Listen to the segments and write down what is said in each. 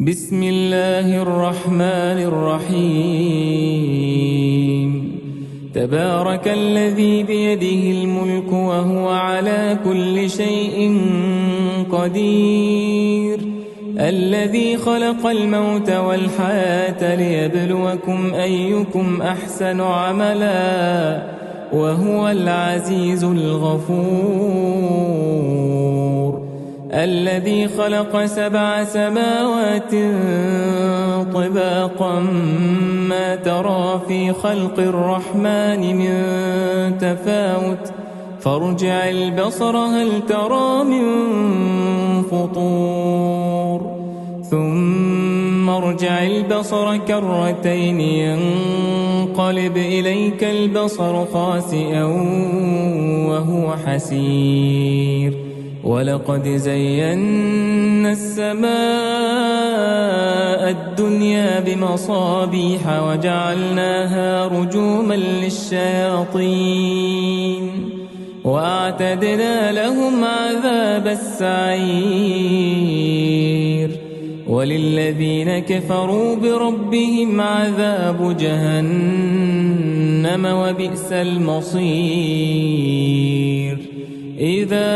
بسم الله الرحمن الرحيم تبارك الذي بيده الملك وهو على كل شيء قدير الذي خلق الموت والحياة ليبلوكم أيكم أحسن عملا وهو العزيز الغفور الذي خلق 7 سماوات طباقا ما ترى في خلق الرحمن من تفاوت فارجع البصر هل ترى من فطور ثم ارجع البصر كرتين ينقلب إليك البصر خاسئا وهو حسير ولقد زينا السماء الدنيا بمصابيح وجعلناها رجوما للشياطين وأعتدنا لهم عذاب السعير وللذين كفروا بربهم عذاب جهنم وبئس المصير إذا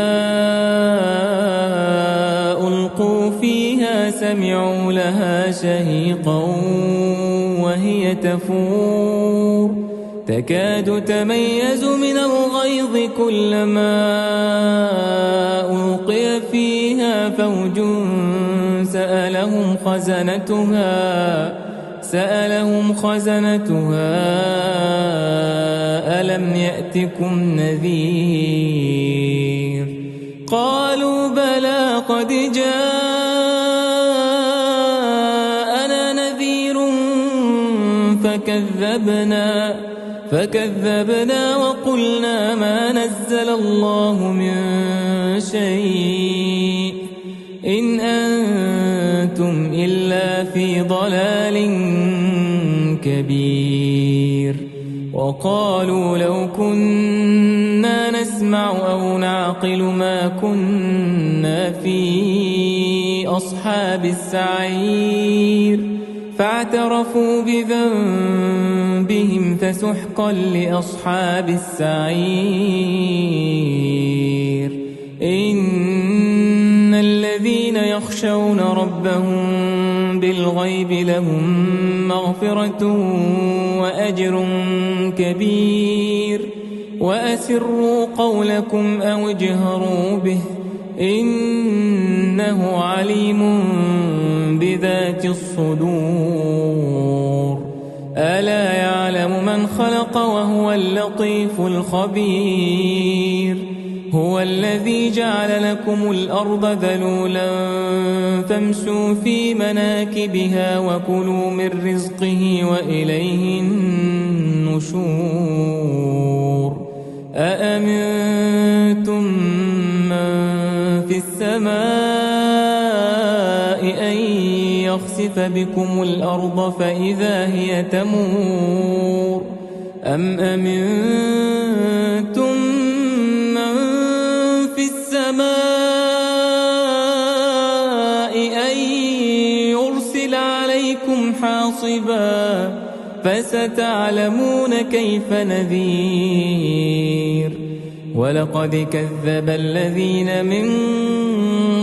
ألقوا فيها سمعوا لها شهيقا وهي تفور تكاد تميز من الغيظ كلما ألقي فيها فوج سألهم خزنتها ألم يأتكم نذير قالوا بلى قد جاءنا نذير فكذبنا وقلنا ما نزل الله من شيء إن أنتم إلا في ضلال كبير وقالوا لو كنا نسمع أو نعقل ما كنا في أصحاب السعير فاعترفوا بذنبهم فسحقا لأصحاب السعير إن الذين يخشون ربهم بالغيب لهم مغفرة وأجر كبير وأسروا قولكم أو اجهروا به إنه عليم بذات الصدور ألا يعلم من خلق وهو اللطيف الخبير هو الذي جعل لكم الأرض ذلولا فامشوا في مناكبها وكلوا من رزقه وإليه النشور أأمنتم من في السماء أن يخسف بكم الأرض فإذا هي تمور أم أمنتم من في السماء أن يرسل عليكم حاصبا فستعلمون كيف نذير ولقد كذب الذين من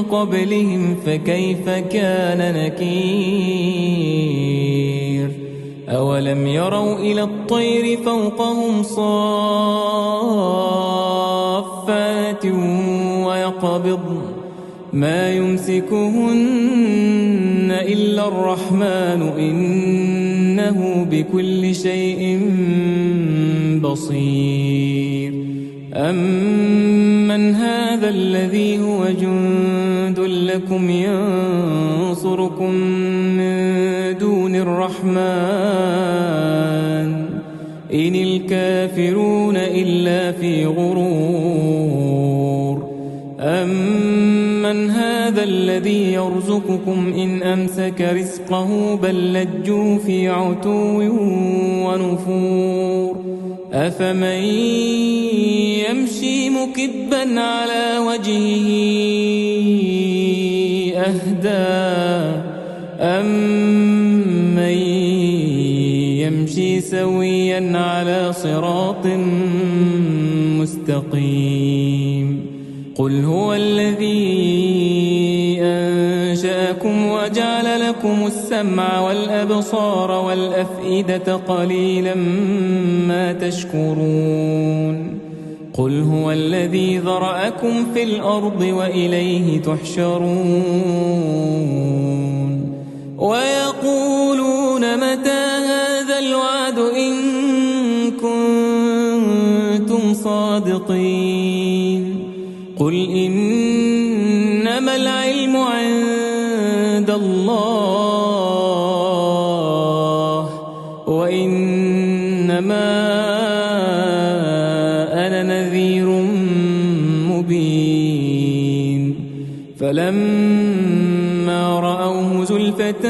قبلهم فكيف كان نكير أولم يروا إلى الطير فوقهم صافات ويقبضن ما يمسكهن إلا الرحمن إنه بكل شيء بصير أمن هذا الذي هو جند لكم ينصركم من دون الرحمن إن الكافرون إلا في غرور أمن هذا الذي يرزقكم إن أمسك رزقه بل لجوا في عتو ونفور أفمن يمشي مكبا على وجهه أهدى أَمَّن يَمْشِي سَوِيًّا عَلَى صِرَاطٍ مُسْتَقِيمٍ قُلْ هُوَ الَّذِي أَنشَأَكُمْ وَجَعَلَ لَكُمُ السَّمْعَ وَالْأَبْصَارَ وَالْأَفْئِدَةَ قَلِيلًا مَا تَشْكُرُونَ قُلْ هُوَ الَّذِي ذَرَأَكُمْ فِي الْأَرْضِ وَإِلَيْهِ تُحْشَرُونَ وَيَقُولُونَ مَتَى هَذَا الْوَعْدُ إِن كُنتُمْ صَادِقِينَ قُلْ إِنَّمَا الْعِلْمُ عِندَ اللَّهِ وَإِنَّمَا أَنَا نَذِيرٌ مُبِينٌ فَلَمَّا رَأَوْهُ زُلْفَةً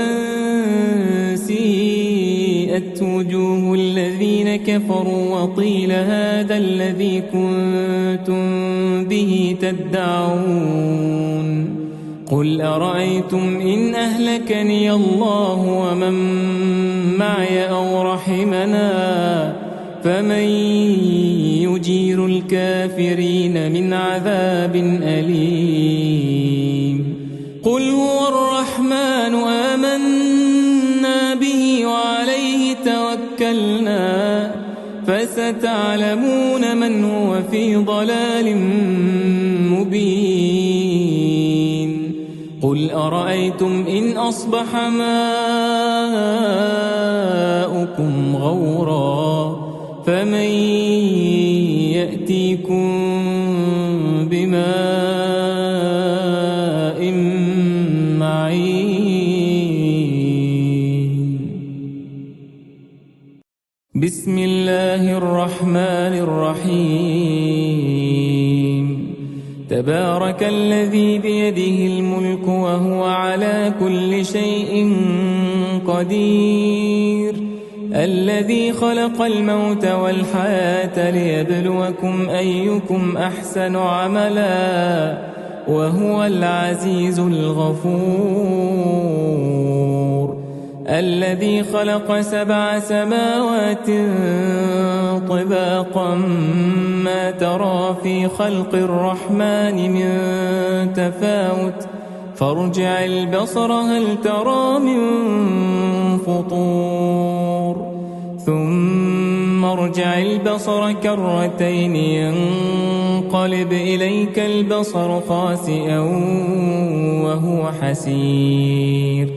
سِيئَتْ وُجُوهُ الَّذِينَ كَفَرُوا وَقِيلَ هَذَا الَّذِي كُنتُم بِهِ تَدَّعُونَ قُلْ أَرَأَيْتُمْ إِنْ أَهْلَكَنِيَ اللَّهُ وَمَن مَّعِيَ أَوْ رَحِمَنَا فَمَن يُجِيرُ الْكَافِرِينَ مِنْ عَذَابٍ أَلِيمٍ قُلْ هُوَ الرَّحْمَنُ آمَنَّا بِهِ وَعَلَيْهِ تَوَكَّلْنَا فَسَتَعْلَمُونَ مَنْ هُوَ فِي ضَلَالٍ مُبِينٍ قُلْ أَرَأَيْتُمْ إِنْ أَصْبَحَ مَاؤُكُمْ غَوْرًا فَمَن يَأْتِيكُم بِمَاءٍ مَّعِينٍ بسم الله الرحمن الرحيم تبارك الذي بيده الملك وهو على كل شيء قدير الذي خلق الموت والحياة ليبلوكم أيكم أحسن عملا وهو العزيز الغفور الذي خلق 7 سماوات طباقا ما ترى في خلق الرحمن من تفاوت فارجع البصر هل ترى من فطور ثم ارجع البصر كرتين ينقلب إليك البصر خاسئا وهو حسير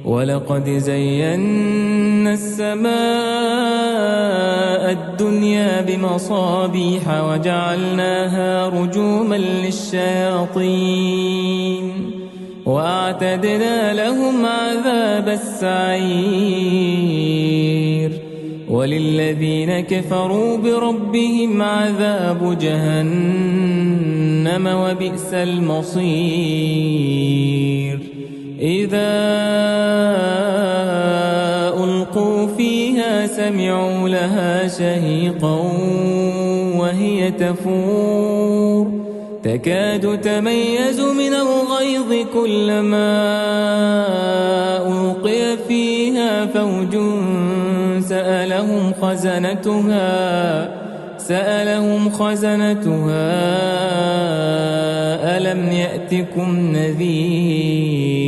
ولقد زينا السماء الدنيا بمصابيح وجعلناها رجوما للشياطين وأعتدنا لهم عذاب السعير وللذين كفروا بربهم عذاب جهنم وبئس المصير إذا ألقوا فيها سمعوا لها شهيقا وهي تفور تكاد تميز من الغيظ كلما ألقي فيها فوج سألهم خزنتها ألم يأتكم نذير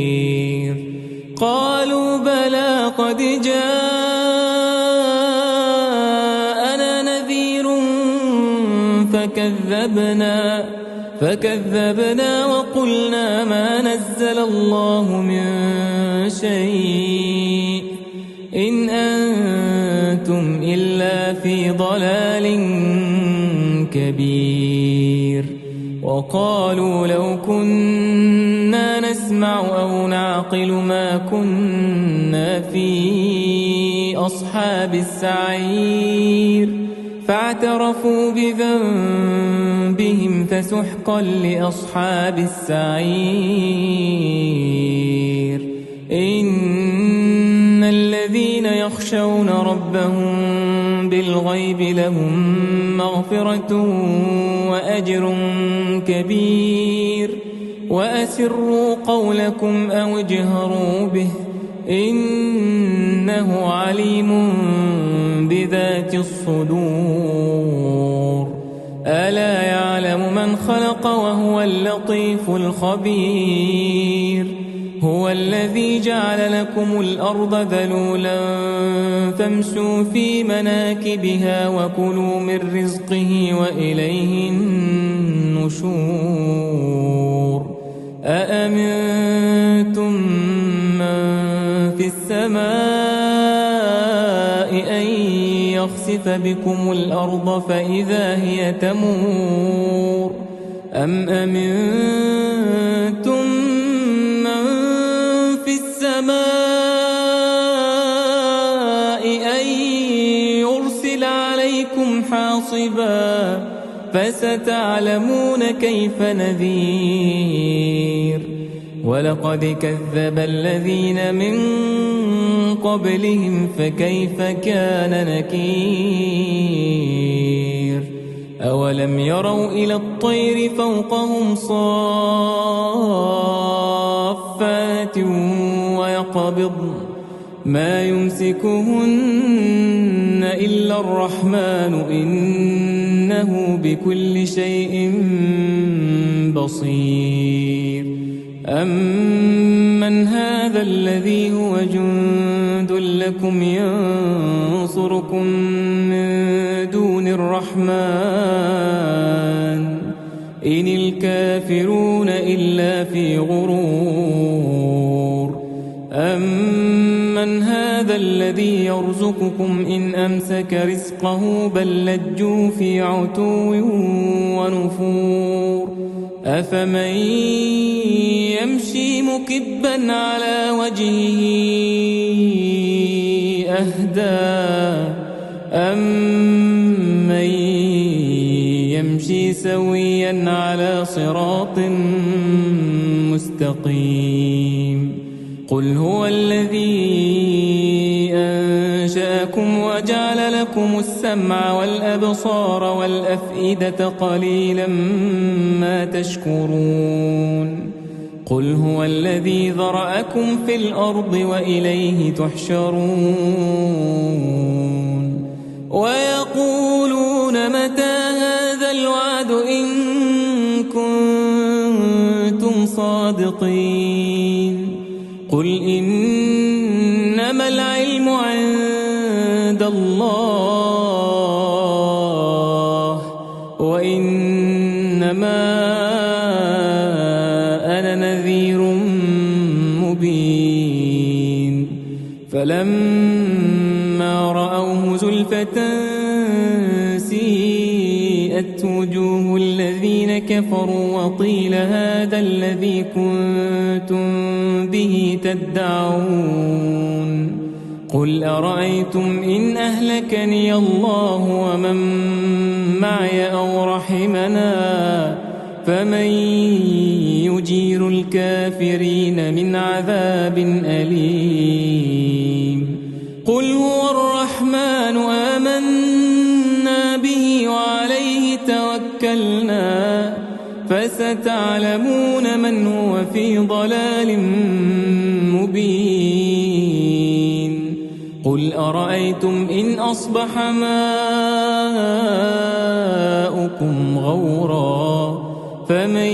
قالوا بلى قد جاءنا نذير فكذبنا وقلنا ما نزل الله من شيء إن أنتم إلا في ضلال كبير وقالوا لو كنا نسمع أو نعقل ما كنا في أصحاب السعير فاعترفوا بذنبهم فسحقا لأصحاب السعير إن الذين يخشون ربهم بالغيب لهم مغفرة وأجر كبير وأسروا قولكم أو اجهروا به إنه عليم بذات الصدور ألا يعلم من خلق وهو اللطيف الخبير هو الذي جعل لكم الأرض ذلولا فامشوا في مناكبها وكلوا من رزقه وإليه النشور أأمنتم من في السماء أن يخسف بكم الأرض فإذا هي تمور أم أمنتم من في السماء أن يرسل عليكم حاصبا فستعلمون كيف نذير ولقد كذب الذين من قبلهم فكيف كان نكير أولم يروا إلى الطير فوقهم صافات ويقبضن ما يمسكهن إلا الرحمن إنه بكل شيء بصير أمن هذا الذي هو جند لكم ينصركم من دون الرحمن إن الكافرون إلا في غرور أمن هذا الذي يرزقكم إن أمسك رزقه بل لجوا في عتو ونفور أفمن يمشي مكبا على وجهه أهدى أمن يمشي سويا على صراط مستقيم قل هو الذي أنشأكم وجعل لكم السمع والأبصار والأفئدة قليلا ما تشكرون قل هو الذي ذرأكم في الأرض وإليه تحشرون ويقولون متى هذا الوعد إن كنتم صادقين قل إنما العلم عند الله وإنما أنا نذير مبين فلما رأوه زلفة سيئت وجوه الذين كفروا وقيل هذا الذي كنتم به تدعون قل أرأيتم إن أهلكني الله ومن معي أو رحمنا فمن يجير الكافرين من عذاب أليم قل هو الرحمن آمنا به وعليه توكلنا فستعلمون من هو في ضلال مبين قل أرأيتم إن أصبح ماؤكم غورا فمن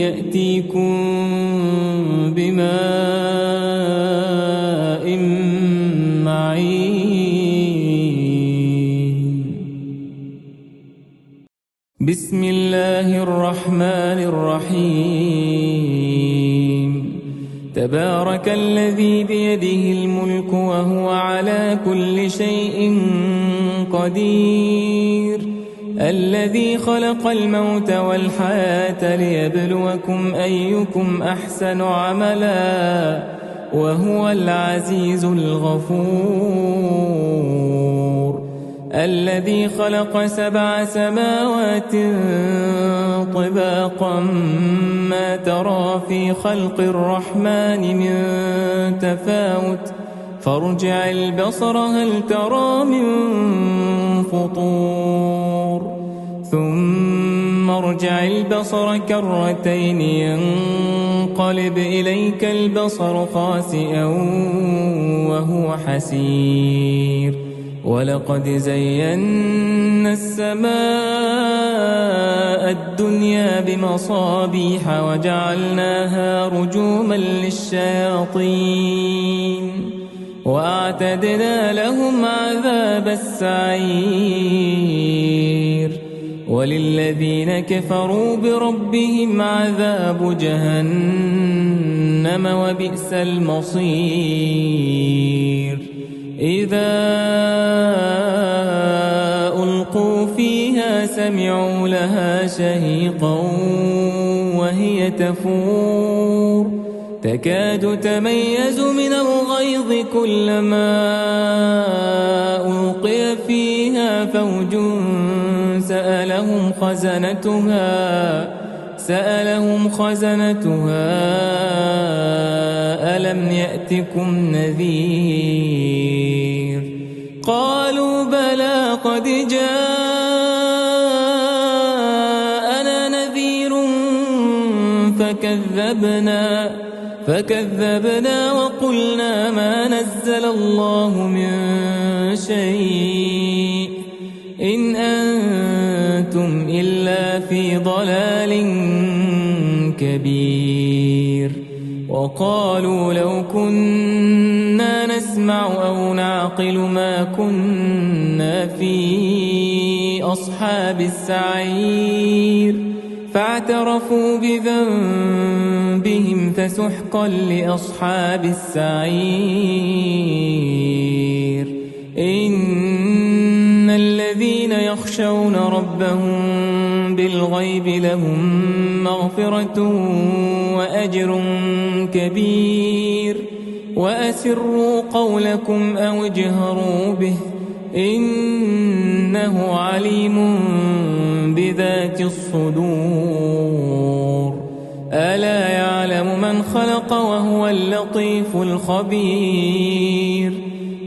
يأتيكم بماء معين بسم الله الرحمن الرحيم تبارك الذي بيده الملك وهو على كل شيء قدير الذي خلق الموت والحياة ليبلوكم أيكم أحسن عملا وهو العزيز الغفور الذي خلق 7 سماوات طباقا ما ترى في خلق الرحمن من تفاوت فارجع البصر هل ترى من فطور ثم ارجع البصر كرتين ينقلب إليك البصر خاسئا وهو حسير ولقد زينا السماء الدنيا بمصابيح وجعلناها رجوما للشياطين وأعتدنا لهم عذاب السعير وللذين كفروا بربهم عذاب جهنم وبئس المصير إذا ألقوا فيها سمعوا لها شهيقا وهي تفور تكاد تميز من الغيظ كلما ألقي فيها فوج سألهم خزنتها ألم يأتكم نذير قالوا بلى قد جاءنا نذير فكذبنا وقلنا ما نزل الله من شيء إن أنتم إلا في ضلال كبير وقالوا لو كنا نسمع أو نعقل ما كنا في أصحاب السعير فاعترفوا بذنبهم فسحقا لأصحاب السعير إن الذين يخشون ربهم بالغيب لهم مغفرة وأجر كبير وأسروا قولكم أو اجهروا به إنه عليم بذات الصدور ألا يعلم من خلق وهو اللطيف الخبير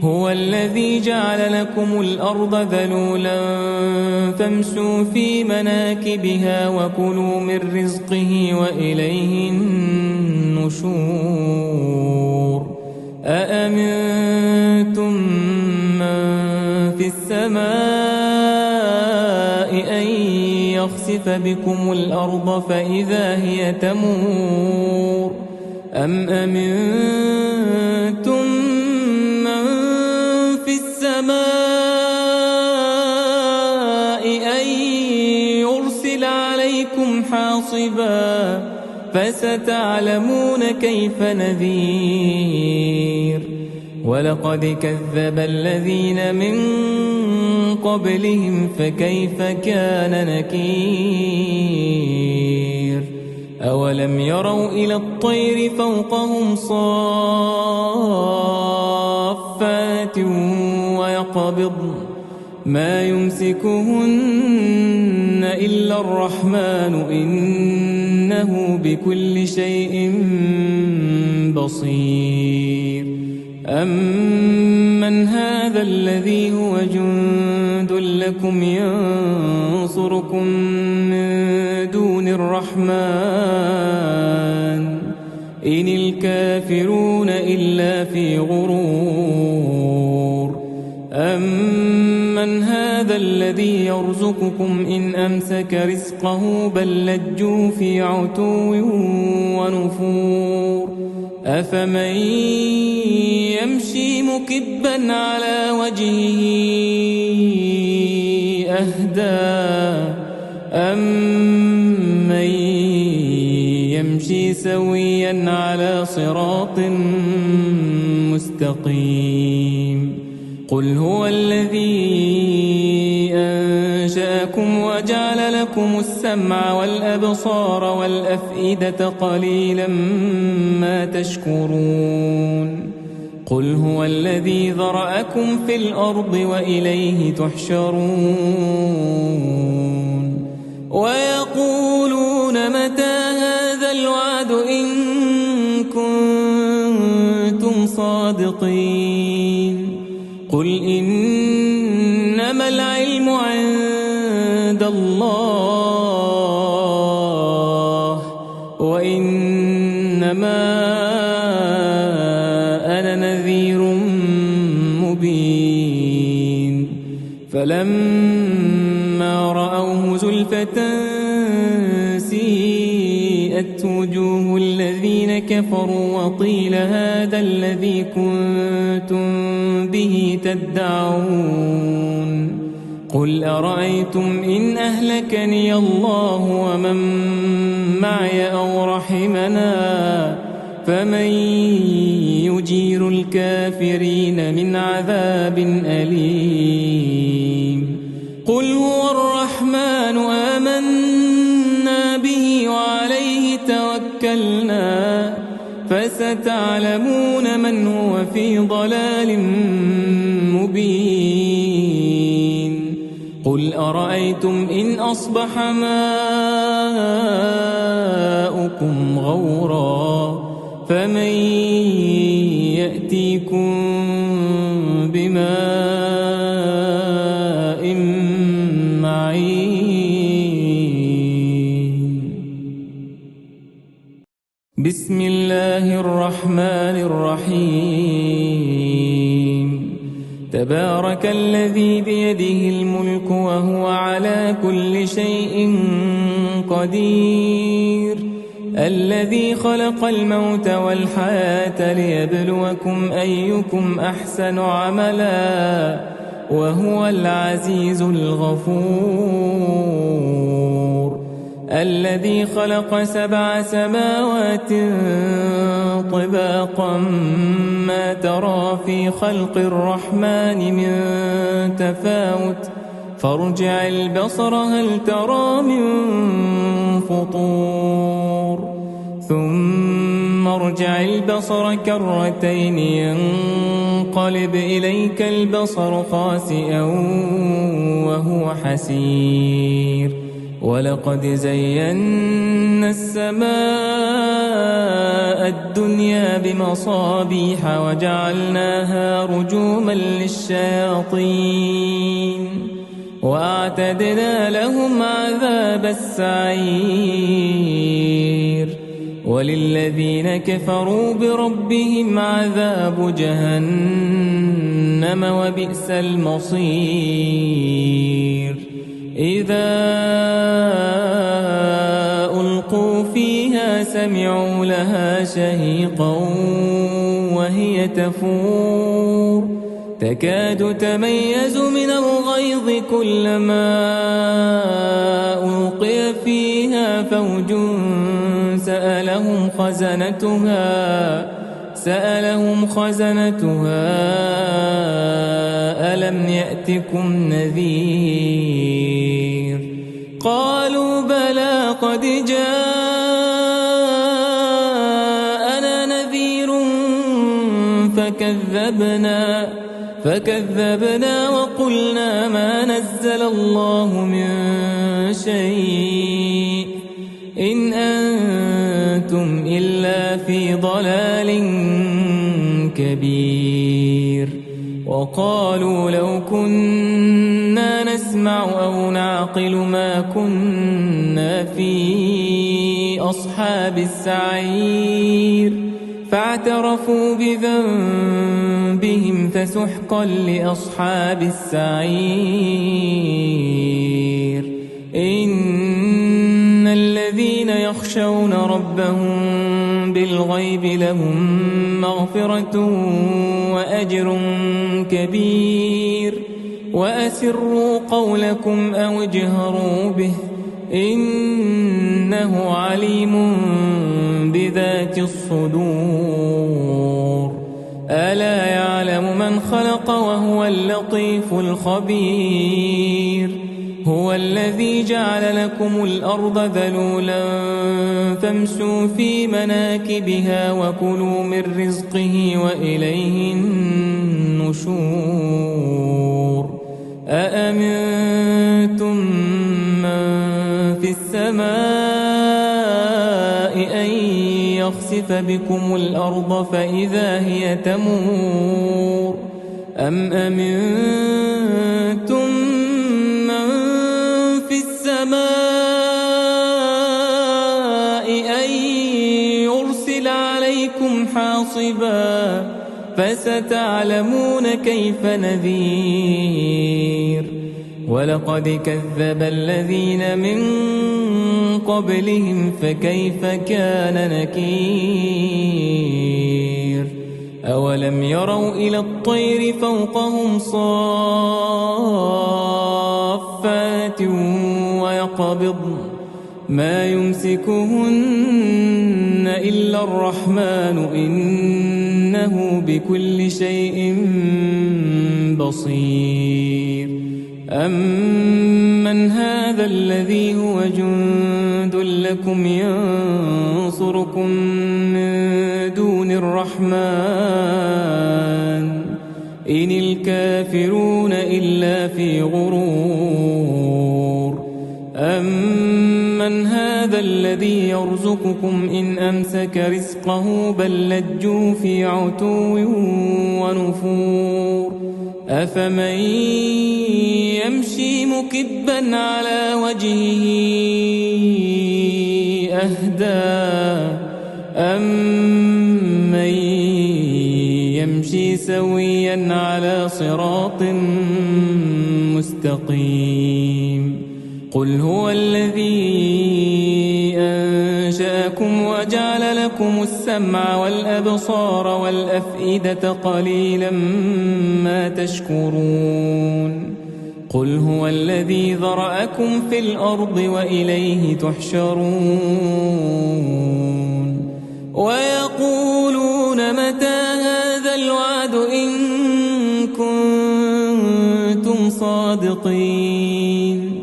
هو الذي جعل لكم الأرض ذلولا فامشوا في مناكبها وكلوا من رزقه وإليه النشور أأمنتم من في السماء أن يخسف بكم الأرض فإذا هي تمور أم أمنتم من في السماء أن يرسل عليكم حاصبا فستعلمون كيف نذير ولقد كذب الذين من قبلهم فكيف كان نكير أولم يروا إلى الطير فوقهم صافات ويقبضن ما يمسكهن إلا الرحمن إنه بكل شيء بصير أمن هذا الذي هو جند لكم ينصركم من دون الرحمن إن الكافرون إلا في غرور أمن هذا الذي يرزقكم إن أمسك رزقه بل لجوا في عتو ونفور أفمن يمشي مكبا على وجهه أهدى أمن يمشي سويا على صراط مستقيم قل هو الذي أنشأكم وجعل لكم السمع والأبصار والأفئدة قليلا ما تشكرون قل هو الذي ذرأكم في الأرض وإليه تحشرون ويقولون متى هذا الوعد إن كنتم صادقين قل إنما العلم عند الله إنما أنا نذير مبين فلما رأوه زلفة سيئت وجوه الذين كفروا وقيل هذا الذي كنتم به تدعون قل أرأيتم إن أهلكني الله ومن معي أو رحمنا فمن يجير الكافرين من عذاب أليم قل هو الرحمن آمنا به وعليه توكلنا فستعلمون من هو في ضلال مبين قل أرأيتم إن أصبح ماؤكم غورا فمن يأتيكم بماء معين بسم الله الرحمن الرحيم تبارك الذي بيده الملك وهو على كل شيء قدير الذي خلق الموت والحياة ليبلوكم أيكم أحسن عملا وهو العزيز الغفور الذي خلق 7 سماوات طباقا ما ترى في خلق الرحمن من تفاوت فارجع البصر هل ترى من فطور ثم ارجع البصر كرتين ينقلب إليك البصر خاسئا وهو حسير ولقد زينا السماء الدنيا بمصابيح وجعلناها رجوما للشياطين وأعتدنا لهم عذاب السعير وللذين كفروا بربهم عذاب جهنم وبئس المصير إذا ألقوا فيها سمعوا لها شهيقا وهي تفور تكاد تميز من الغيظ كلما ألقي فيها فوج سألهم خزنتها ألم يأتكم نذير قالوا بلى قد جاءنا نذير فكذبنا وقلنا ما نزل الله من شيء إن أنتم إلا في ضلال كبير وقالوا لو كنا نسمع أو نعقل ما كنا في أصحاب السعير فاعترفوا بذنبهم فسحقا لأصحاب السعير إن الذين يخشون ربهم بالغيب لهم مغفرة وأجر كبير وأسروا قولكم أو اجهروا به إنه عليم بذات الصدور ألا يعلم من خلق وهو اللطيف الخبير هو الذي جعل لكم الأرض ذلولا فامشوا في مناكبها وكلوا من رزقه وإليه النشور أأمنتم من في السماء أن يخسف بكم الأرض فإذا هي تمور أم أمنتم من في السماء أن يرسل فستعلمون كيف نذير ولقد كذب الذين من قبلهم فكيف كان نكير أولم يروا إلى الطير فوقهم صافات ويقبضن ما يمسكهن إلا الرحمن إنه بكل شيء بصير أمن هذا الذي هو جند لكم ينصركم من دون الرحمن إن الكافرون إلا في غرور أمن هذا الذي يرزقكم إن أمسك رزقه بل لجوا في عتو ونفور أفمن يمشي مكبا على وجهه أهدى أمن يمشي سويا على صراط مستقيم قل هو الذي أنشأكم وجعل لكم السمع والأبصار والأفئدة قليلا ما تشكرون قل هو الذي ذرأكم في الأرض وإليه تحشرون ويقولون متى هذا الوعد إن كنتم صادقين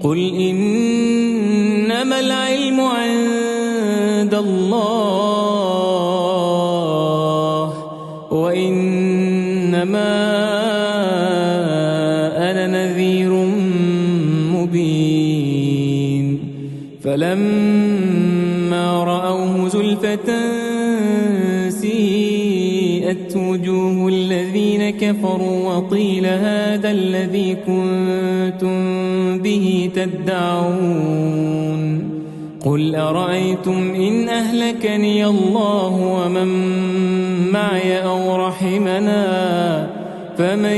قل إنما العلم عند الله وإنما أنا نذير مبين فلما رأوه زلفة سيئت وجوه الذين كفروا وقيل هذا الذي كنتم به تدعون قل أرأيتم إن أهلكني الله ومن معي أو رحمنا فمن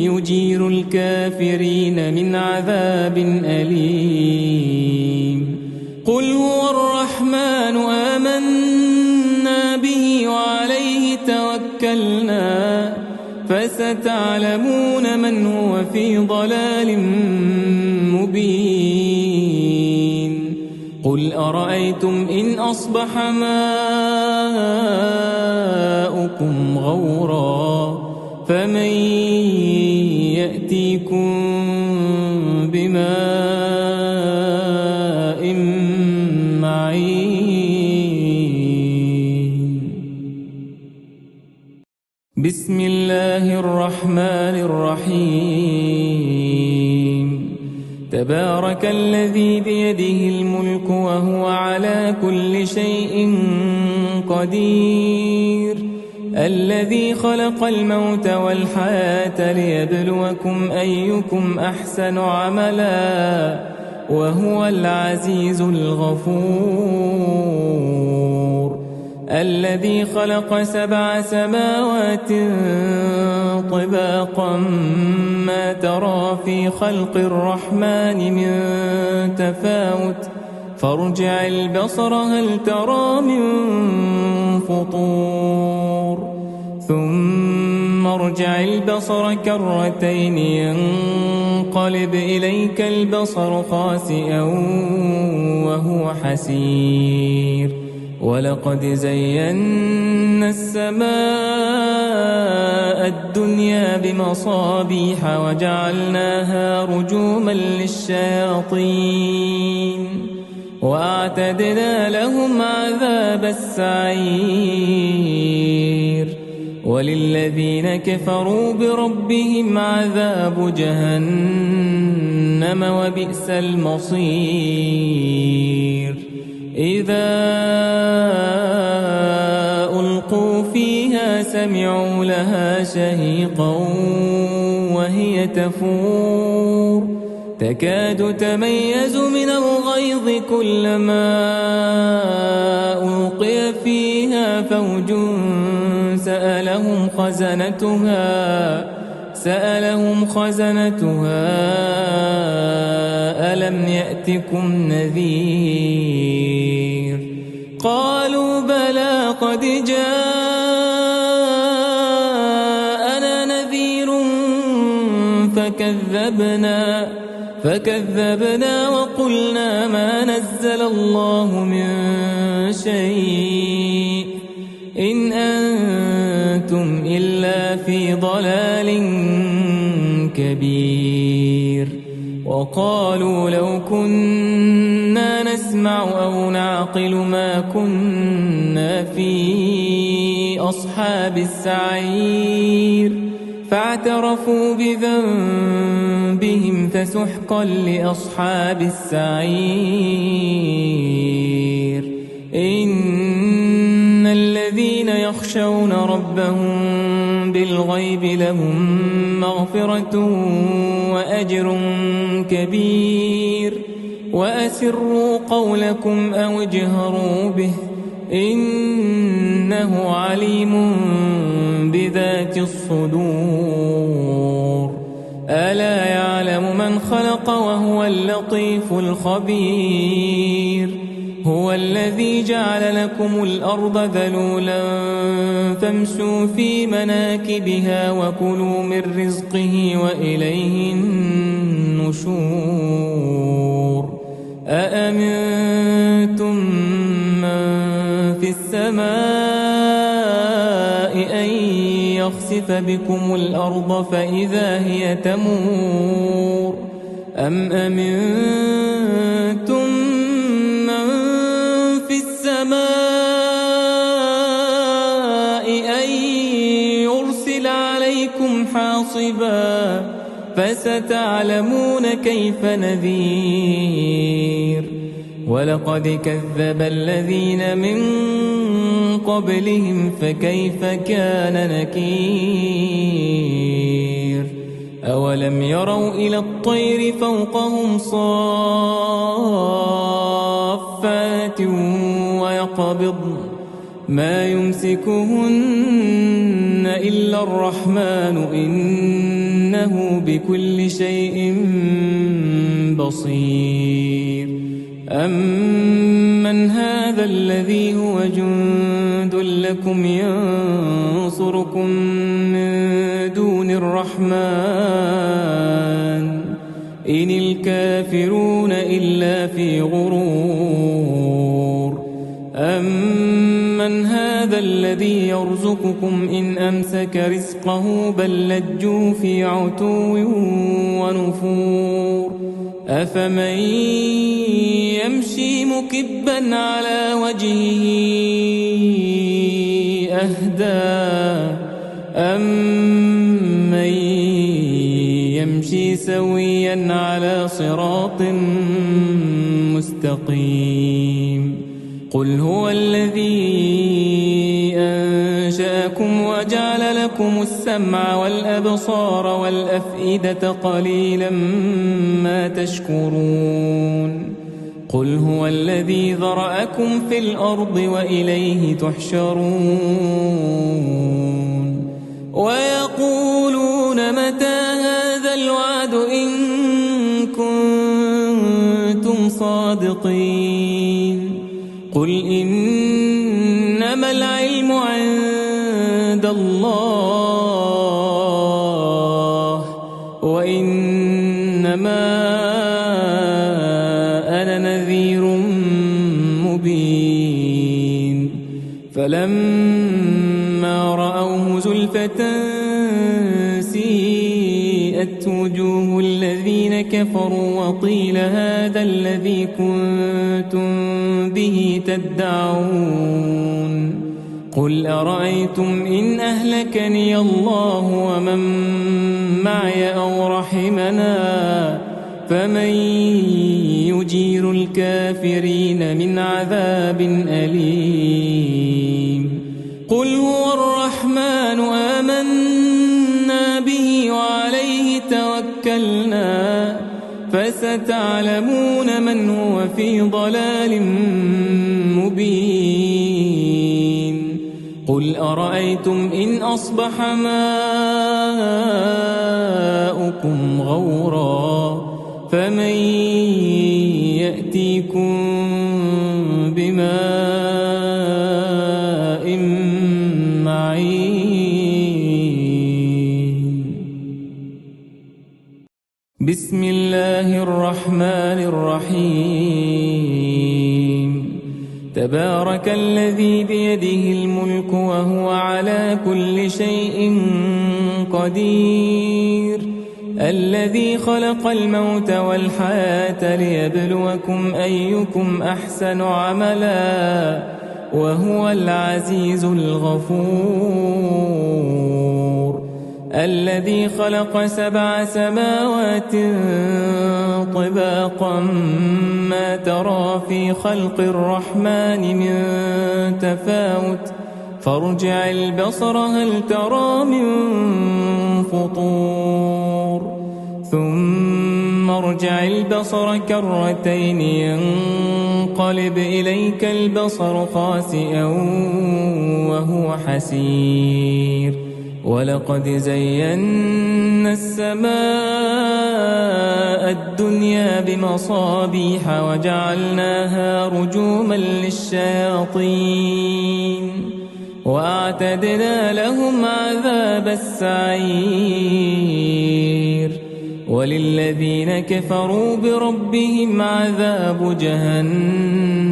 يجير الكافرين من عذاب أليم قل هو الرحمن آمنا به وعليه توكلنا فستعلمون من هو في ضلال مبين قل أرأيتم إن أصبح ماؤكم غورا فمن يأتيكم بماء معين بسم الله الرحمن الرحيم تبارك الذي بيده الملك وهو على كل شيء قدير الذي خلق الموت والحياة ليبلوكم أيكم أحسن عملا وهو العزيز الغفور الذي خلق 7 سماوات طباقا ما ترى في خلق الرحمن من تفاوت فارجع البصر هل ترى من فطور ثم ارجع البصر كرتين ينقلب إليك البصر خاسئا وهو حسير ولقد زينا السماء الدنيا بمصابيح وجعلناها رجوما للشياطين وأعتدنا لهم عذاب السعير وللذين كفروا بربهم عذاب جهنم وبئس المصير إذا ألقوا فيها سمعوا لها شهيقا وهي تفور تكاد تميز من الغيظ كلما ألقي فيها فوج سألهم خزنتها ألم يأتكم نذير قالوا بلى قد جاءنا نذير فكذبنا وقلنا ما نزل الله من شيء إن أنتم إلا في ضلال كبير وقالوا لو كنا نسمع أو نعقل ما كنا في أصحاب السعير فاعترفوا بذنبهم فسحقا لأصحاب السعير إن الذين يخشون ربهم بالغيب لهم مغفرة وأجر كبير وأسروا قولكم أو اجهروا به إنه عليم بذات الصدور ألا يعلم من خلق وهو اللطيف الخبير هو الذي جعل لكم الأرض ذلولا فامشوا في مناكبها وكلوا من رزقه وإليه النشور أأمنتم من في السماء أن يخسف بكم الأرض فإذا هي تمور أم أمنتم من في السماء أن يرسل عليكم حاصبا فستعلمون كيف نذير ولقد كذب الذين من قبلهم فكيف كان نكير أولم يروا إلى الطير فوقهم صافات ويقبضن ما يمسكهن إلا الرحمن إنه بكل شيء بصير أمن هذا الذي هو جند لكم ينصركم من دون الرحمن إن الكافرون إلا في غرور أمن هذا الذي يرزقكم إن أمسك رزقه بل لجوا في عتو ونفور أفمن يمشي مكبا على وجهه أهدى أمن يمشي سويا على صراط مستقيم قل هو الذي أنشأكم وجعل لكم السمع والأبصار والأفئدة قليلا ما تشكرون قل هو الذي ذرأكم في الأرض وإليه تحشرون ويقولون متى هذا الوعد إن كنتم صادقين قل إنما العلم عند الله وإنما أنا نذير مبين فلما رأوه زلفة سيئت وجوه الذين كفروا وقيل هذا الذي كنتم به تدعون قل أرأيتم إن أهلكني الله ومن معي أو رحمنا فمن يجير الكافرين من عذاب أليم قل هو الرحمن آمنا به وعليه توكلنا فستعلمون من هو في ضلال مبين قل أرأيتم إن أصبح ماؤكم غورا فمن يأتيكم بماء معين. بسم الله الرحمن الرحيم. تبارك الذي بيده الملك وهو على كل شيء قدير، الذي خلق الموت والحياة ليبلوكم أيكم أحسن عملا وهو العزيز الغفور، الذي خلق 7 سماوات طباقا ما ترى في خلق الرحمن من تفاوت فارجع البصر هل ترى من فطور ثم ارجع البصر كرتين ينقلب إليك البصر خاسئا وهو حسير، ولقد زينا السماء الدنيا بمصابيح وجعلناها رجوما للشياطين وأعتدنا لهم عذاب السعير، وللذين كفروا بربهم عذاب جهنم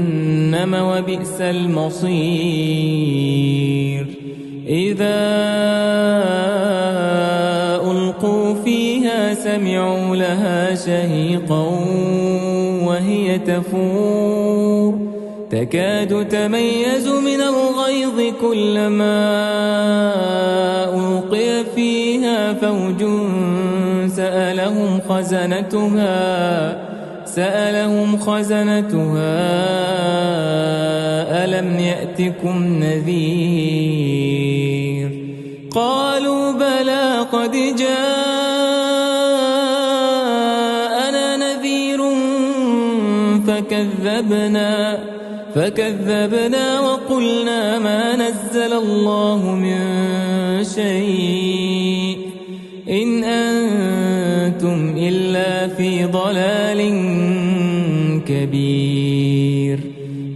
وبئس المصير. إذا ألقوا فيها سمعوا لها شهيقا وهي تفور تكاد تميز من الغيظ كلما ألقي فيها فوج سألهم خزنتها ألم يأتكم نذير؟ قالوا بلى قد جاءنا نذير فكذبنا وقلنا ما نزل الله من شيء إن أنتم إلا في ضلال كبير.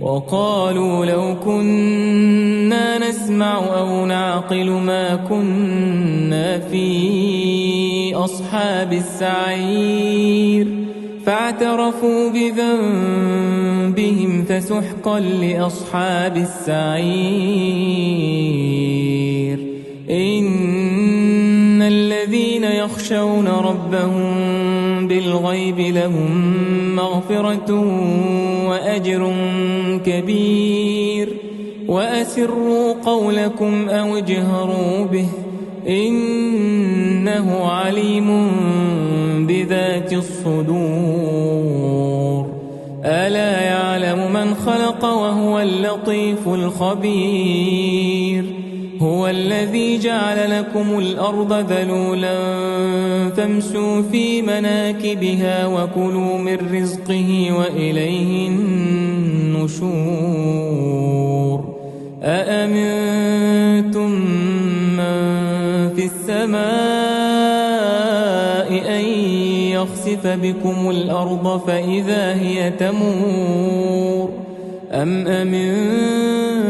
وقالوا لو كنا نسمع أو نعقل ما كنا في أصحاب السعير فاعترفوا بذنبهم فسحقا لأصحاب السعير. إن الذين يخشون ربهم بالغيب لهم مغفرة وأجر كبير. وأسروا قولكم أو اجهروا به إنه عليم بذات الصدور. ألا يعلم من خلق وهو اللطيف الخبير. هو الذي جعل لكم الأرض ذلولا فامشوا في مناكبها وكلوا من رزقه وإليه النشور. أأمنتم من في السماء أن يخسف بكم الأرض فإذا هي تمور أم أمنتم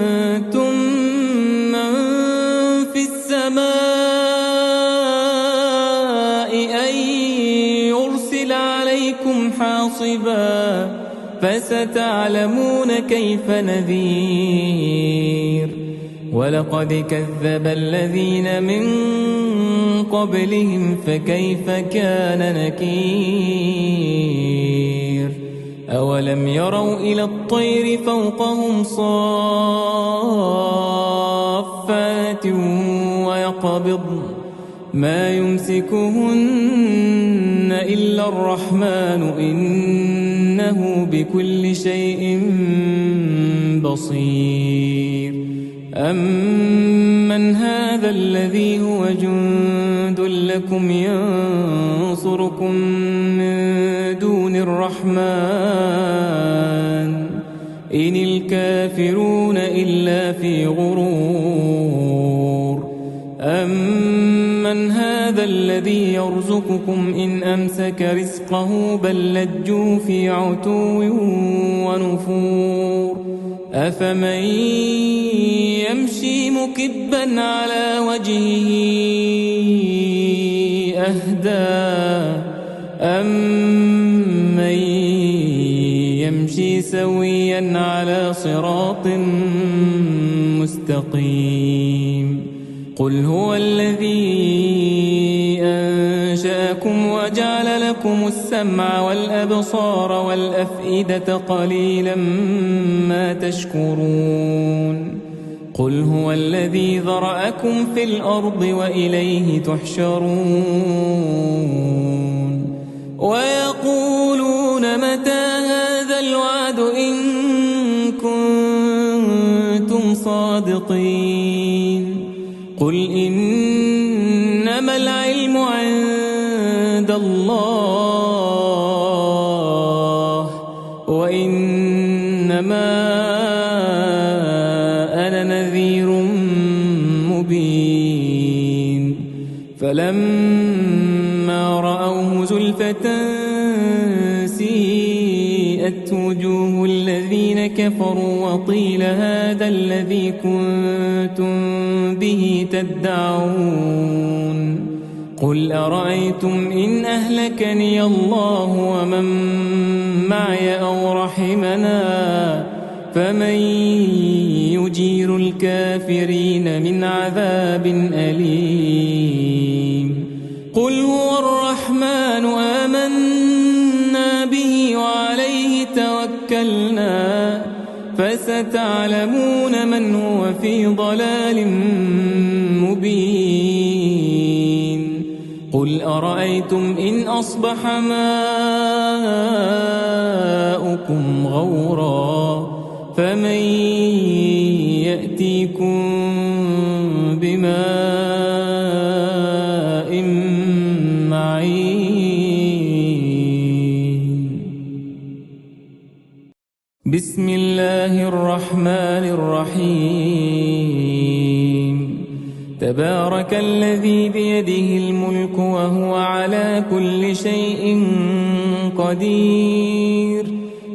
من في السماء أن يرسل عليكم حاصبا فستعلمون كيف نذير. ولقد كذب الذين من قبلهم فكيف كان نكير. أولم يروا إلى الطير فوقهم صافات ويقبضن ما يمسكهن إلا الرحمن إنه بكل شيء بصير. أمن هذا الذي هو جند لكم ينصركم من دون الرحمن إن الكافرون إلا في غرور. أَمَّنْ هَذَا الَّذِي يَرْزُقُكُمْ إِنْ أَمْسَكَ رِزْقَهُ بَل لَّجُّوا فِي عُتُوٍّ وَنُفُورٍ أَفَمَن يَمْشِي مُكِبًّا عَلَى وَجْهِهِ أَهْدَىٰ أَمَّن يَمْشِي سَوِيًّا عَلَى صِرَاطٍ مُّسْتَقِيمٍ قُلْ هُوَ الَّذِي أَنشَأَكُمْ وَجَعَلَ لَكُمُ السَّمْعَ وَالْأَبْصَارَ وَالْأَفْئِدَةَ قَلِيلًا مَّا تَشْكُرُونَ قُلْ هُوَ الَّذِي ذَرَأَكُمْ فِي الْأَرْضِ وَإِلَيْهِ تُحْشَرُونَ وَيَقُولُونَ مَتَىٰ هَٰذَا الْوَعْدُ إِن كُنتُمْ صَادِقِينَ قُلْ إِنَّمَا الْعِلْمُ عِندَ اللَّهِ وَإِنَّمَا أَنَا نَذِيرٌ مُّبِينٌ فَلَمَّا رَأَوْهُ زُلْفَةً سِيئَتْ وُجُوهُ الَّذِينَ كَفَرُوا وَقِيلَ هَٰذَا الَّذِي كُنتُم بِهِ تَدَّعُونَ قُلْ أَرَأَيْتُمْ إِنْ أَهْلَكَنِيَ اللَّهُ وَمَن مَّعِيَ أَوْ رَحِمَنَا فَمَن يُجِيرُ الْكَافِرِينَ مِنْ عَذَابٍ أَلِيمٍ قُلْ هُوَ الرَّحْمَٰنُ آمَنَّا بِهِ وَعَلَيْهِ تَوَكَّلْنَا فَسَتَعْلَمُونَ مَنْ هُوَ فِي ضَلَالٍ مُّبِينٍ قُلْ أَرَأَيْتُمْ إِنْ أَصْبَحَ مَاؤُكُمْ غَوْرًا فَمَن يَأْتِيكُم بِمَاءٍ مَّعِينٍ بسم الله الرحمن الرحيم تبارك الذي بيده الملك وهو على كل شيء قدير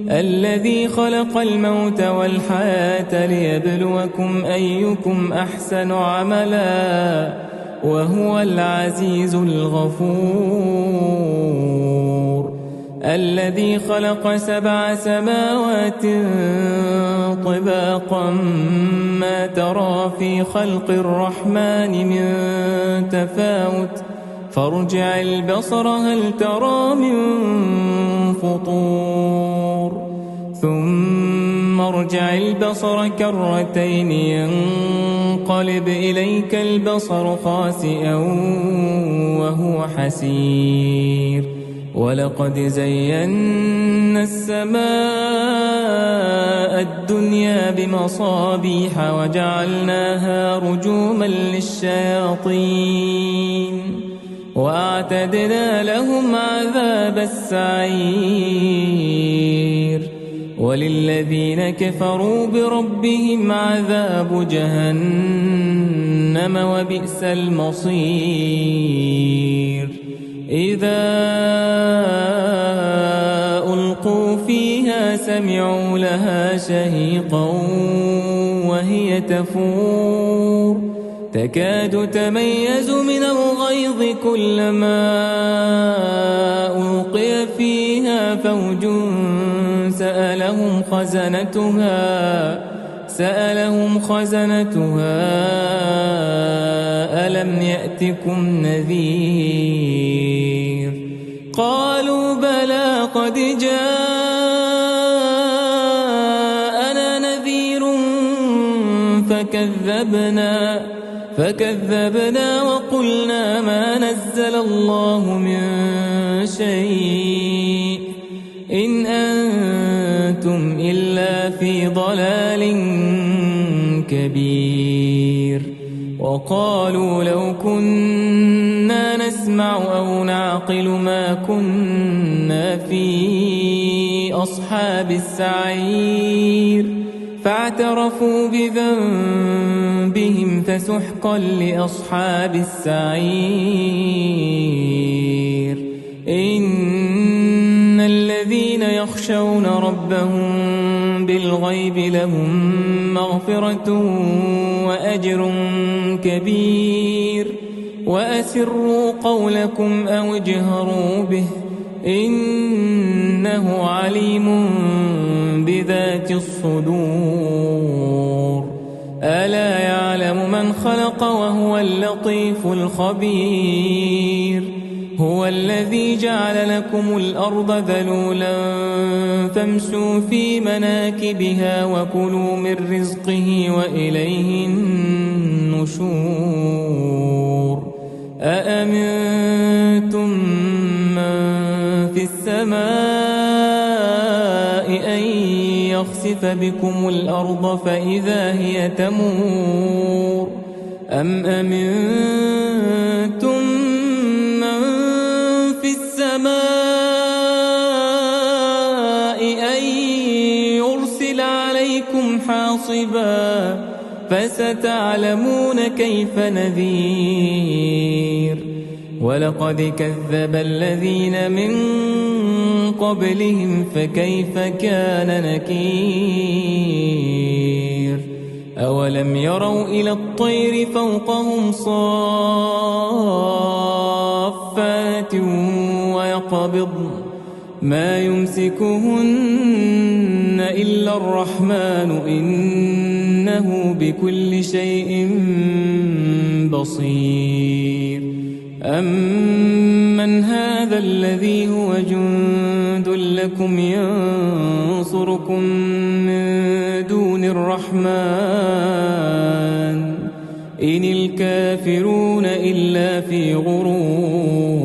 الذي خلق الموت والحياة ليبلوكم أيكم أحسن عملا وهو العزيز الغفور الذي خلق 7 سماوات طباقا ما ترى في خلق الرحمن من تفاوت فارجع البصر هل ترى من فطور ثم ارجع البصر كرتين ينقلب إليك البصر خاسئا وهو حسير ولقد زينا السماء الدنيا بمصابيح وجعلناها رجوما للشياطين وأعتدنا لهم عذاب السعير وللذين كفروا بربهم عذاب جهنم وبئس المصير إذا ألقوا فيها سمعوا لها شهيقا وهي تفور تكاد تميز من الغيظ كلما ألقي فيها فوج سألهم خزنتها ألم يأتكم نذير قالوا بلى قد جاءنا نذير فكذبنا وقلنا ما نزل الله من شيء إن أنتم إلا في ضلال كبير وقالوا لو كنا نسمع أو نعقل ما كنا في أصحاب السعير فاعترفوا بذنبهم فسحقا لأصحاب السعير إن الذين يخشون ربهم بالغيب لهم مغفرة وأجر كبير وأسروا قولكم أو اجهروا به إنه عليم بذات الصدور ألا يعلم من خلق وهو اللطيف الخبير هو الذي جعل لكم الأرض ذلولا فامشوا في مناكبها وكلوا من رزقه وإليه النشور أأمنتم من في السماء أن يخسف بكم الأرض فإذا هي تمور أم أمنتم من في السماء أن يرسل عليكم حاصبا فستعلمون كيف نذير ولقد كذب الذين من قبلهم فكيف كان نكير أولم يروا إلى الطير فوقهم صافات ويقبضن ما يمسكهن إلا الرحمن إنه بكل شيء بصير أمن هذا الذي هو جند لكم ينصركم من دون الرحمن إن الكافرون إلا في غرور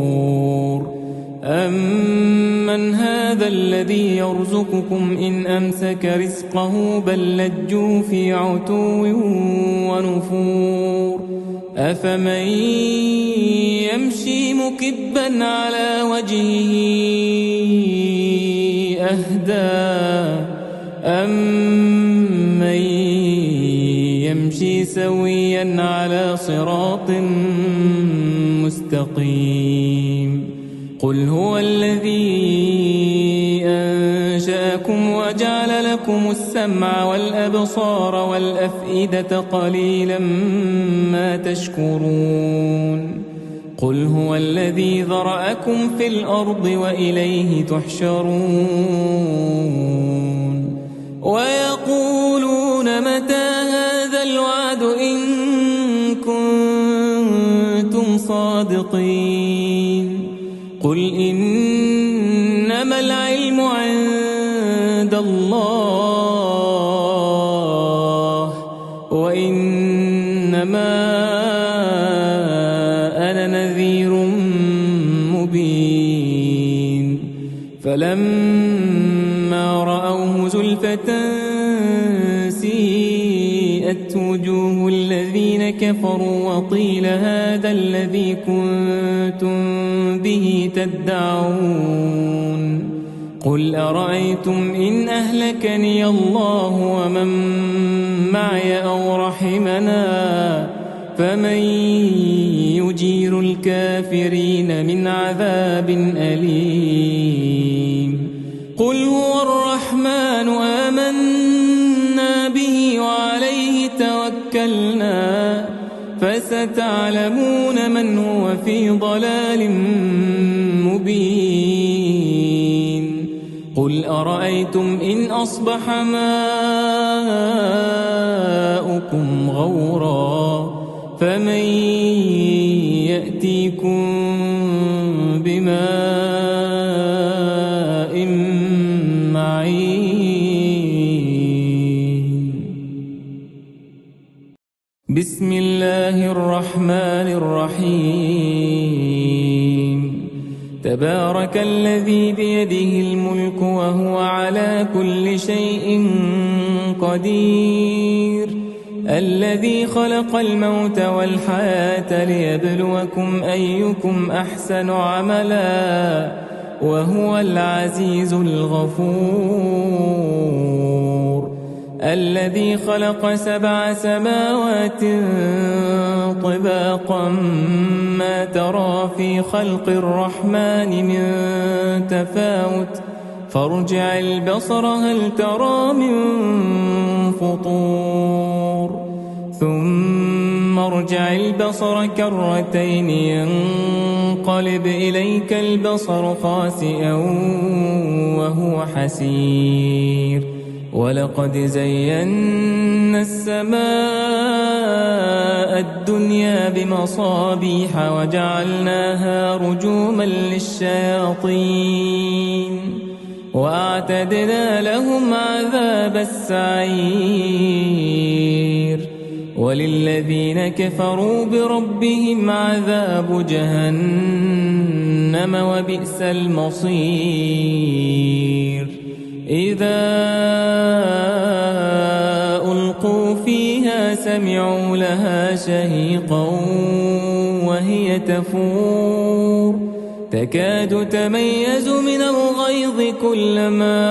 أمن هذا الذي يرزقكم إن أمسك رزقه بل لجوا في عتو ونفور أفمن يمشي مكبا على وجهه أهدى أمن يمشي سويا على صراط مستقيم قل هو الذي أنشأكم وجعل لكم السمع والأبصار والأفئدة قليلا ما تشكرون قل هو الذي ذرأكم في الأرض وإليه تحشرون ويقولون متى هذا الوعد إن كنتم صادقين قل إنما العلم عند الله وإنما أنا نذير مبين فلما رأوه زلفة سيئت وجوه الذين كفروا وقيل هذا الذي كنتم به تدعون قل أرأيتم إن أهلكني الله ومن معي أو رحمنا فمن يجير الكافرين من عذاب أليم قل هو الرحمن آمنا به وعليه توكلنا فستعلمون من هو في ضلال مبين قل أرأيتم إن أصبح ماؤكم غورا فمن يأتيكم بماء معين بسم الله الرحمن الرحيم تبارك الذي بيده الملك وهو على كل شيء قدير الذي خلق الموت والحياة ليبلوكم أيكم أحسن عملا وهو العزيز الغفور الذي خلق 7 سماوات طباقا ما ترى في خلق الرحمن من تفاوت فارجع البصر هل ترى من فطور ثم ارجع البصر كرتين ينقلب إليك البصر خاسئا وهو حسير ولقد زينا السماء الدنيا بمصابيح وجعلناها رجوما للشياطين وأعتدنا لهم عذاب السعير وللذين كفروا بربهم عذاب جهنم وبئس المصير إذا ألقوا فيها سمعوا لها شهيقا وهي تفور تكاد تميز من الغيظ كلما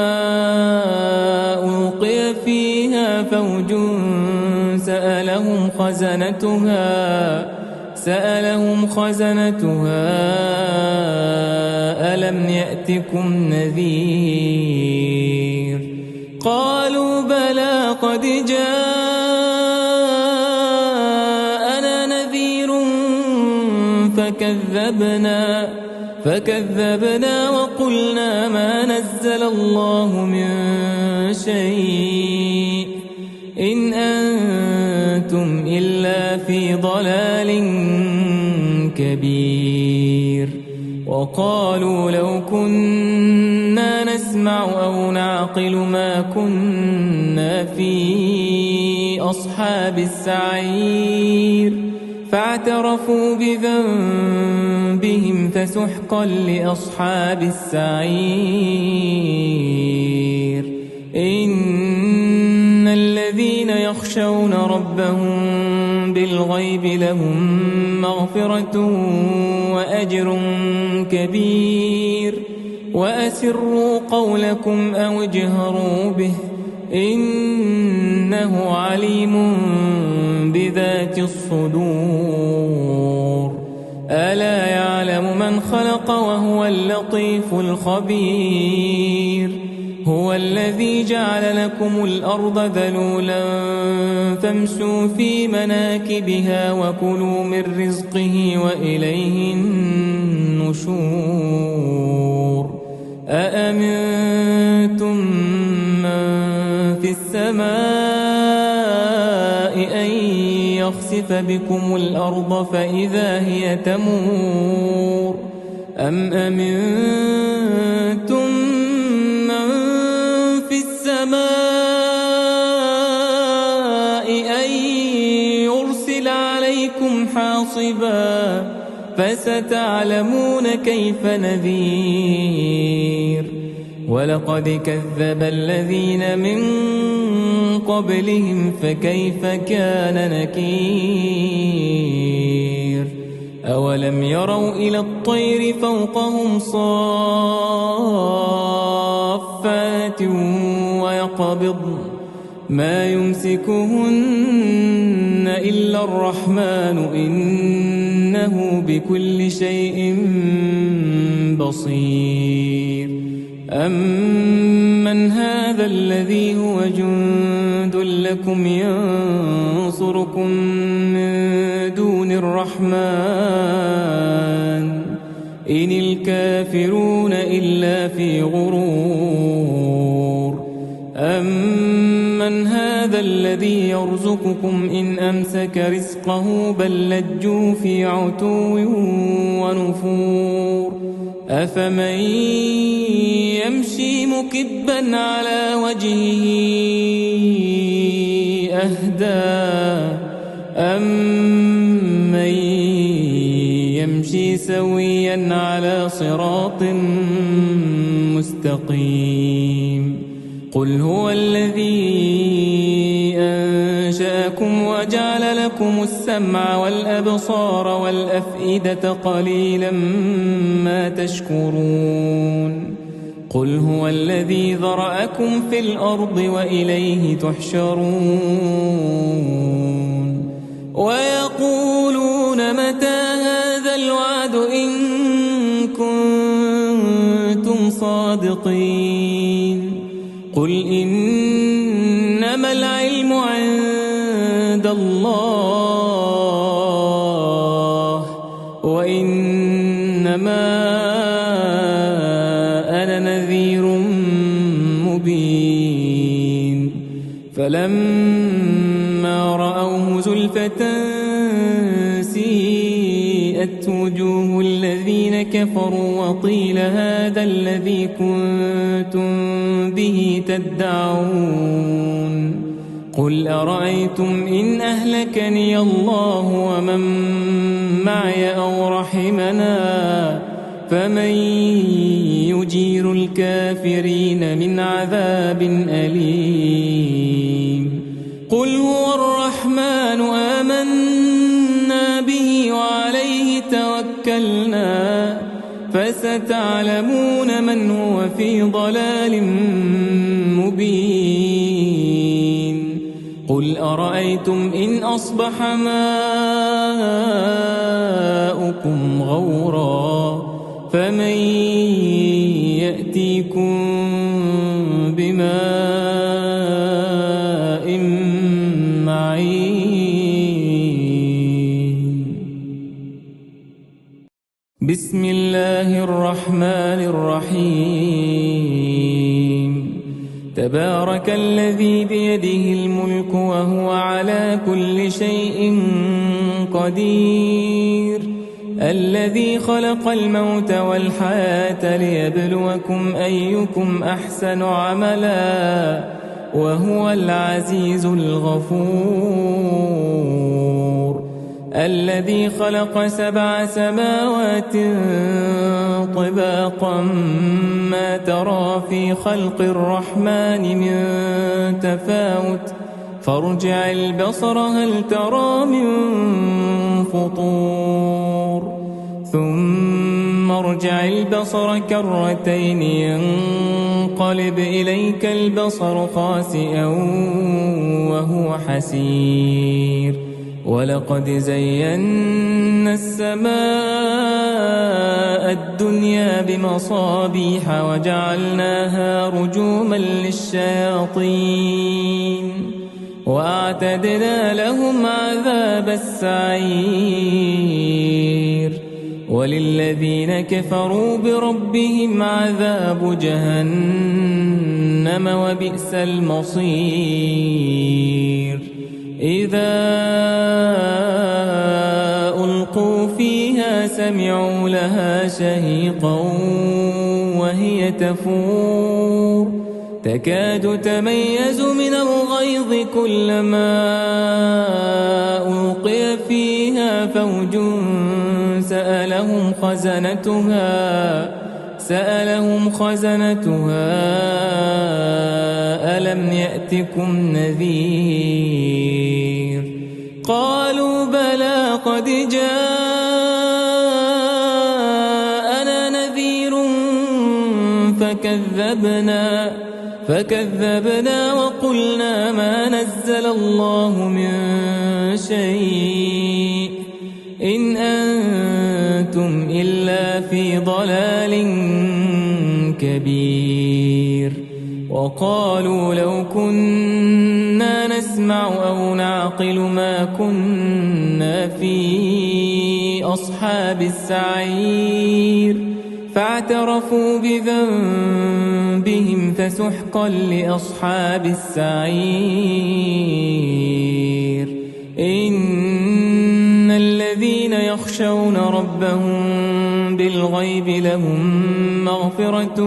ألقي فيها فوج سألهم خزنتها ألم يأتكم نذير قالوا بلى قد جاءنا نذير فكذبنا وقلنا ما نزل الله من شيء إن أنتم إلا في ضلال كبير وقالوا لو كنا نسمع أو نعقل ما كنا في أصحاب السعير فاعترفوا بذنبهم فسحقا لأصحاب السعير إن الذين يخشون ربهم بالغيب لهم مغفرة وأجر كبير وأسروا قولكم أو اجهروا به إنه عليم بذات الصدور ألا يعلم من خلق وهو اللطيف الخبير هو الذي جعل لكم الأرض ذلولا فامشوا في مناكبها وكلوا من رزقه وإليه النشور أأمنتم من في السماء أن يخسف بكم الأرض فإذا هي تمور أم أمنتم من في السماء أن يرسل عليكم حاصبا فستعلمون كيف نذير ولقد كذب الذين من قبلهم فكيف كان نكير أولم يروا إلى الطير فوقهم صافات ويقبضن ما يمسكهن إلا الرحمن إنه بكل شيء بصير أمن هذا الذي هو جند لكم ينصركم من دون الرحمن إن الكافرون إلا في غرور أمن هذا الذي يرزقكم إن أمسك رزقه بل لجوا في عتو ونفور أفمن يمشي مكبا على وجهه أهدى أمن يمشي سويا على صراط مستقيم قل هو الذي أنشأكم وجعل لكم السمع والأبصار والأفئدة قليلا ما تشكرون قل هو الذي ذرأكم في الأرض وإليه تحشرون ويقولون متى هذا الوعد إن كنتم صادقين قل إنما العلم عند الله وإنما أنا نذير مبين فلما رأوه زلفة سيئت وجوه الذين كفروا وقيل هذا الذي كنتم به تدعون قل أرأيتم إن أهلكني الله ومن معي أو رحمنا فمن يجير الكافرين من عذاب أليم قل هو الرحمن آمنا به وعليه توكلنا فستعلمون من هو في ضلال مبين قل أرأيتم إن أصبح ماؤكم غورا فمن يأتيكم بماء معين بسم الله الرحمن الرحيم تبارك الذي بيده الملك وهو على كل شيء قدير الذي خلق الموت والحياة ليبلوكم أيكم أحسن عملا وهو العزيز الغفور الذي خلق 7 سماوات طباقا ما ترى في خلق الرحمن من تفاوت فارجع البصر هل ترى من فطور ثم ارجع البصر كرتين ينقلب إليك البصر خاسئا وهو حسير ولقد زينا السماء الدنيا بمصابيح وجعلناها رجوما للشياطين وأعتدنا لهم عذاب السعير وللذين كفروا بربهم عذاب جهنم وبئس المصير إذا ألقوا فيها سمعوا لها شهيقا وهي تفور تكاد تميز من الغيظ كلما ألقي فيها فوج سألهم خزنتها ألم يأتكم نذير قالوا بلى قد جاءنا نذير فكذبنا وقلنا ما نزل الله من شيء إن أنتم إلا في ضلال كبير وقالوا لو كنا نسمع أو نعقل ما كنا في أصحاب السعير فاعترفوا بذنبهم فسحقا لأصحاب السعير إن الذين يخشون ربهم بالغيب لهم مغفرة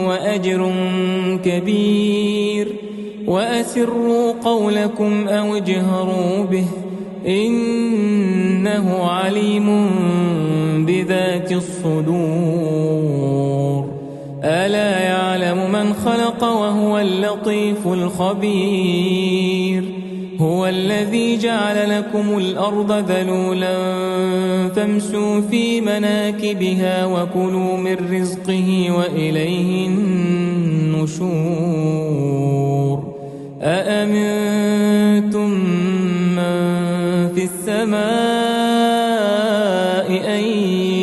وأجر كبير وأسروا قولكم أو اجهروا به إنه عليم بذات الصدور ألا يعلم من خلق وهو اللطيف الخبير هو الذي جعل لكم الأرض ذلولا فامشوا في مناكبها وكلوا من رزقه وإليه النشور أأمنتم من في السماء أن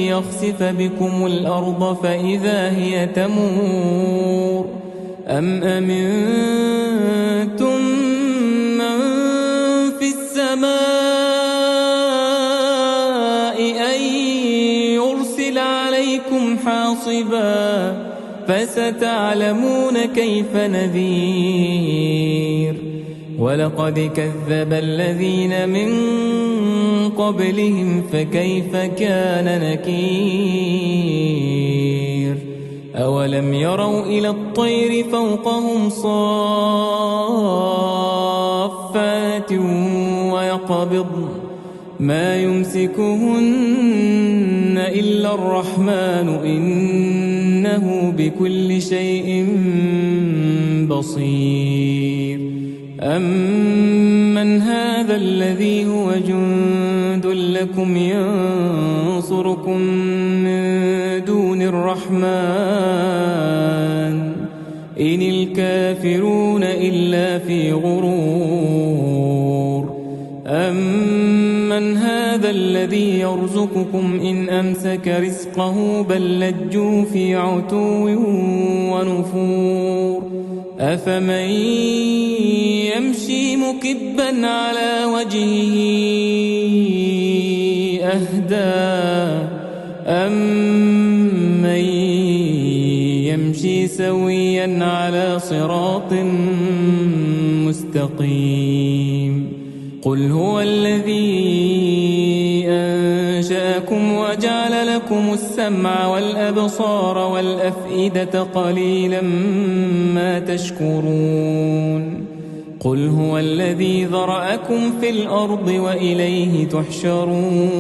يخسف بكم الأرض فإذا هي تمور أم أمنتم من في السماء أن يرسل عليكم حاصبا فستعلمون كيف نذير ولقد كذب الذين من قبلهم فكيف كان نكير أولم يروا إلى الطير فوقهم صافات ويقبضن ما يمسكهن إلا الرحمن إنه بكل شيء بصير أمن هذا الذي هو جند لكم ينصركم من دون الرحمن إن الكافرون إلا في غرور أمن هذا الذي يرزقكم إن أمسك رزقه بل لجوا في عتو ونفور أفمن يمشي مكبا على وجهه أهدى أمن يمشي سويا على صراط مستقيم قل هو الذي أنشأكم وجعل لكم السمع والأبصار والأفئدة قليلا ما تشكرون قل هو الذي ذرأكم في الأرض وإليه تحشرون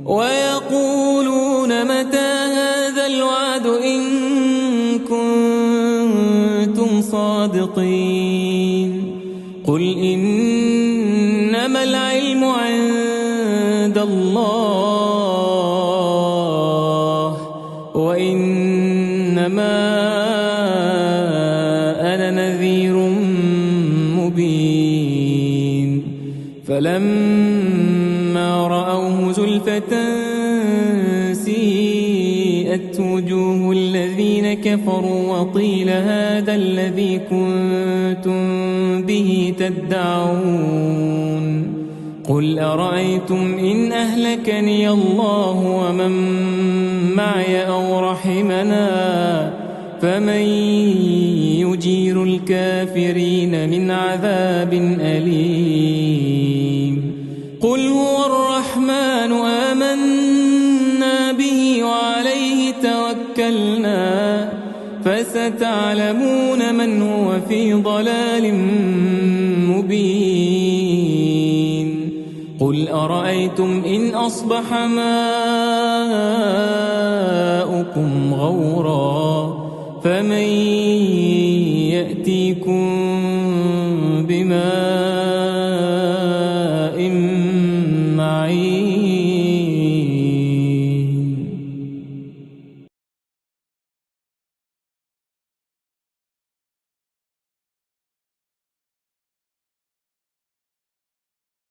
ويقولون متى هذا الوعد إن كنتم صادقين قل إنما العلم عند الله وإنما أنا نذير مبين فلما رأوه زلفة سيئت وجوه الذين كفروا وقيل هذا الذي كنتم به تدعون قل أرأيتم إن أهلكني الله ومن معي أو رحمنا فمن يجير الكافرين من عذاب أليم قل هو الرحمن آمنا به وعليه توكلنا فستعلمون من هو في ضلال مبين قل أرأيتم إن أصبح ماؤكم غورا فمن يأتيكم بماء